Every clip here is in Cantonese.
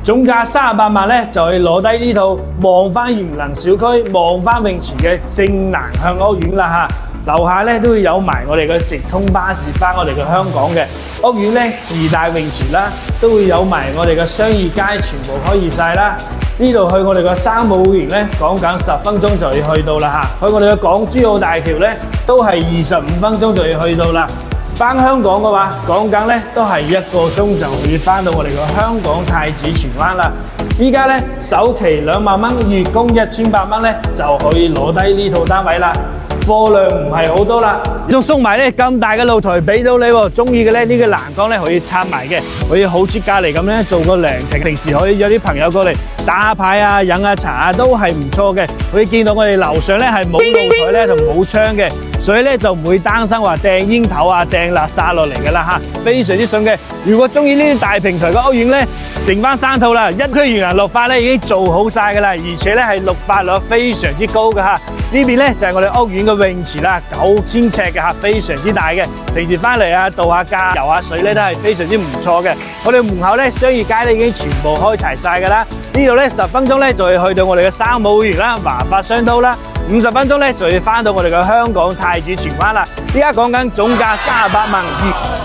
總價38萬咧，就可以攞低呢套望翻元能小區、望翻泳池嘅正南向屋苑啦嚇。樓下咧都會有埋我哋嘅直通巴士翻我哋嘅香港嘅屋苑咧，自帶泳池啦，都會有埋我哋嘅商業街，全部開業晒啦。呢度去我哋嘅生武園咧，講緊10分鐘就要去到啦嚇。去我哋嘅港珠澳大橋咧，都係25分鐘就要去到啦。翻香港嘅話，講緊咧都係1個鐘就可以翻到我哋嘅香港太子荃灣啦。依家咧首期2萬蚊，月供1800蚊咧就可以攞低呢套單位啦。貨量唔係好多啦，仲送埋咧咁大嘅露台俾到你喎。中意嘅咧呢個欄杆咧可以拆埋嘅，可以好似隔離咁咧做個涼亭，平時可以約啲朋友過嚟打下牌啊、飲下茶啊，都係唔錯嘅。可以見到我哋樓上咧係冇露台咧同冇窗嘅，所以咧就唔會擔心話掟煙頭啊、掟垃圾落嚟嘅啦嚇，非常之順嘅。如果中意呢啲大平台嘅屋苑咧，剩翻3套啦，一區元能綠化咧已經做好晒㗎啦，而且咧係綠化率非常之高㗎嚇。呢邊咧就係我哋屋苑嘅泳池啦，9000尺嘅嚇，非常之大嘅。平時翻嚟啊，度下假、游下水咧都係非常之唔錯嘅。我哋門口咧商業街咧已經全部開齊晒㗎啦。呢度咧10分鐘咧就要去到我哋嘅生武園啦、華發商都啦，50分鐘咧就要翻到我哋嘅香港太子荃灣啦。依家講緊總價38萬，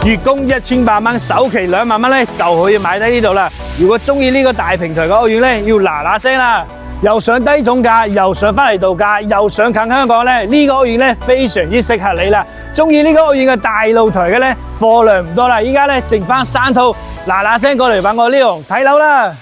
月供1800蚊，首期2萬蚊咧就可以買低呢度啦。如果中意呢個大平台嘅屋苑咧，要嗱聲啦。又想低總價，又想翻嚟度假，又想近香港咧，呢個屋苑咧非常之適合你啦。中意呢個屋苑嘅大露台嘅咧，貨量唔多啦，依家咧剩翻3套，嗱聲過嚟揾我呢度睇樓啦。